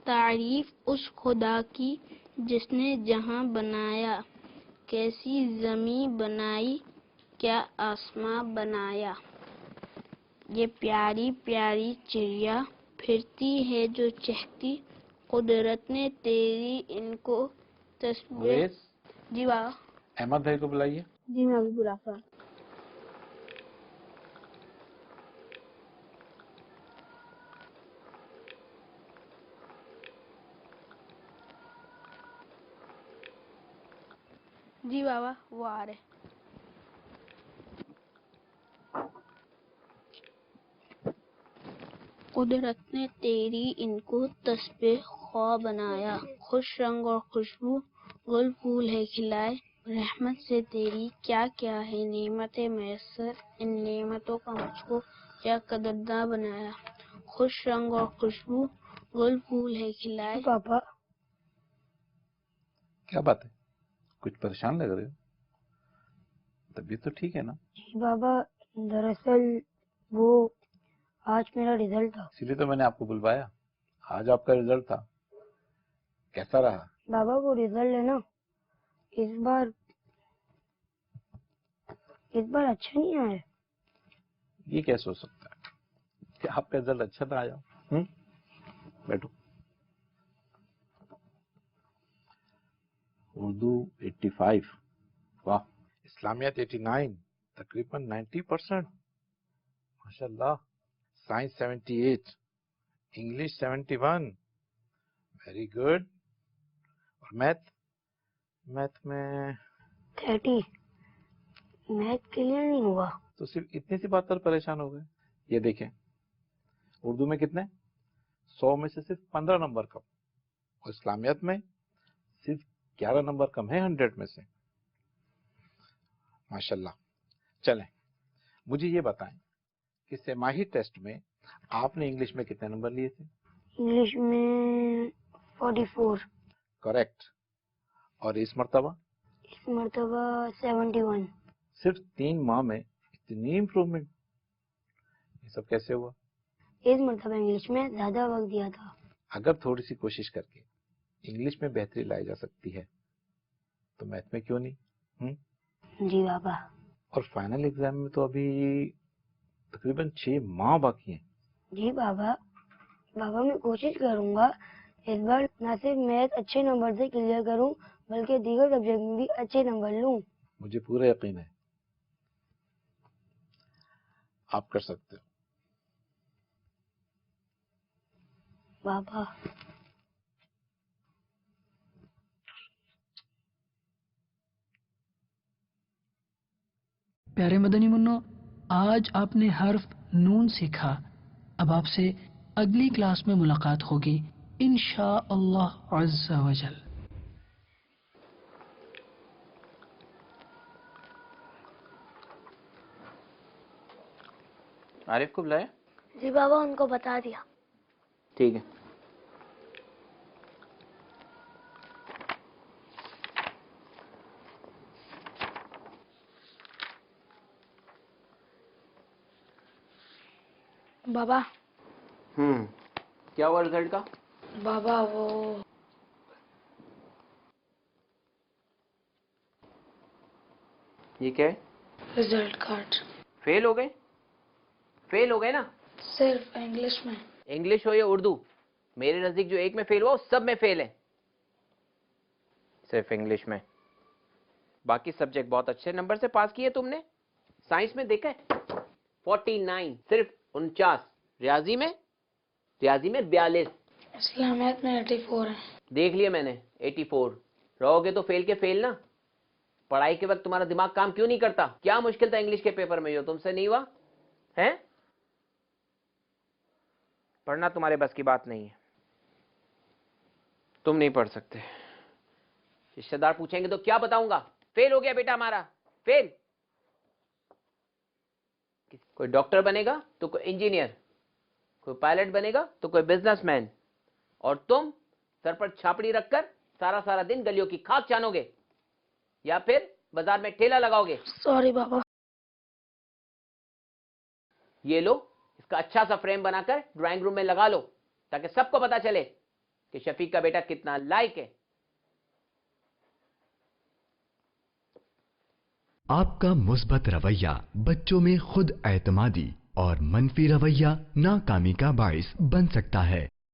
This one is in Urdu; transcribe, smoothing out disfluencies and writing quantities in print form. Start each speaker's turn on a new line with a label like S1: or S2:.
S1: تعریف اس خدا کی جس نے جہاں بنایا، کیسی زمین بنائی، کیا آسماں بنایا۔ یہ پیاری پیاری چڑیا پھرتی ہے جو چہتی، قدرت نے تیری ان کو تسبیح۔ جی بابا۔
S2: احمد بھائی کو بلائیے۔
S1: جی میں ابھی بلاتا ہوں۔ جی بابا وہ آ رہے۔ قدرت نے تیری ان کو تسبیح خواہ بنایا، خوش رنگ اور خوشبو گل پھول ہے کھلائے، رحمت سے تیری کیا کیا ہے نعمت میسر، ان نعمتوں کا مجھ کو کیا قدرداں بنایا، خوش رنگ اور خوشبو گل پھول ہے کھلائے۔ پاپا
S2: کیا بات ہے، کچھ پریشان لگ رہے ہو؟ طبیعت تو ٹھیک ہے نا؟
S3: جی بابا، دراصل وہ آج میرا رزلٹ تھا،
S2: اسی لیے تو میں نے آپ کو بلوایا۔ آج آپ کا رزلٹ تھا، کیسا رہا؟
S3: بابا وہ رزلٹ ہے نا، اس بار اچھا نہیں آیا۔
S2: یہ کیسے ہو سکتا ہے کہ آپ کا رزلٹ اچھا نہ آیا؟ بیٹھو۔ اردو 85، واہ۔ اسلامیات 89، تقریباً 90%، ماشاء اللہ۔ Science 78، English 71، very good. اور میتھ میں
S3: 30، میتھ کلیئر نہیں ہوا۔
S2: تو صرف اتنی سی بات پر پریشان ہو گئے؟ یہ دیکھیں، اردو میں کتنے 100 میں سے صرف 15 نمبر کم، اور اسلامیات میں صرف 11 نمبر کم ہے 100 میں سے، ماشاءاللہ۔ چلیں مجھے یہ بتائیں کہ سہ ٹیسٹ میں آپ نے انگلش میں کتنے نمبر لیے تھے؟
S3: انگلش میں 44،
S2: کریکٹ۔ اور اس مرتبہ؟
S3: اس مرتبہ 71۔
S2: صرف 3 ماہ میں اتنی امپروومنٹ، یہ سب کیسے ہوا؟
S3: اس مرتبہ انگلش میں زیادہ وقت دیا تھا۔
S2: اگر تھوڑی سی کوشش کر کے انگلش میں بہتری لائی جا سکتی ہے تو میتھ میں کیوں نہیں؟
S3: جی بابا۔
S2: اور فائنل ایگزام میں تو ابھی تقریباً 6 ماہ باقی ہیں۔
S3: جی بابا میں کوشش کروں گا اس بار نہ صرف میتھ اچھے نمبر سے کلیئر کروں بلکہ دیگر سبجیکٹ میں بھی اچھے نمبر لوں۔
S2: مجھے پورا یقین ہے آپ کر سکتے ہو۔
S3: بابا
S4: پیارے مدنی منو، آج آپ نے حرف نون سیکھا۔ اب آپ سے اگلی کلاس میں ملاقات ہوگی انشاءاللہ عز و جل۔
S5: عارف کو بلایا؟
S3: جی بابا ان کو بتا دیا۔
S5: ٹھیک ہے۔
S1: بابا
S5: کیا ہوا رزلٹ کا؟
S3: بابا وہ
S5: یہ کیا ہے؟
S3: رزلٹ کارڈ
S5: فیل ہو گئے؟ فیل ہو گئے نا؟
S3: صرف انگلش میں۔
S5: انگلش ہو یا اردو، میرے نزدیک جو ایک میں فیل ہوا وہ سب میں فیل ہے، صرف انگلش میں۔ باقی سبجیکٹ بہت اچھے نمبر سے پاس کیے تم نے۔ سائنس میں دیکھا ہے 49، صرف 49۔ ریاضی میں 42۔
S3: اسلامیات میں 84 ہے۔
S5: دیکھ لیا میں نے 84۔ رہو گے تو فیل کے فیل نا۔ پڑھائی کے وقت تمہارا دماغ کام کیوں نہیں کرتا؟ کیا مشکل تھا انگلش کے پیپر میں جو تم سے نہیں ہوا ہے؟ پڑھنا تمہارے بس کی بات نہیں ہے، تم نہیں پڑھ سکتے۔ رشتہ دار پوچھیں گے تو کیا بتاؤں گا؟ فیل ہو گیا بیٹا ہمارا، فیل۔ کوئی ڈاکٹر بنے گا تو کوئی انجینئر، کوئی پائلٹ بنے گا تو کوئی بزنس مین، اور تم سر پر چھاپڑی رکھ کر سارا دن گلیوں کی کھاک چانو گے یا پھر بازار میں ٹھیلا لگاؤ گے۔
S3: سوری بابا۔
S5: یہ لو، اس کا اچھا سا فریم بنا کر ڈرائنگ روم میں لگا لو تاکہ سب کو پتا چلے کہ شفیق کا بیٹا کتنا لائق ہے.
S6: آپ کا مثبت رویہ بچوں میں خود اعتمادی اور منفی رویہ ناکامی کا باعث بن سکتا ہے.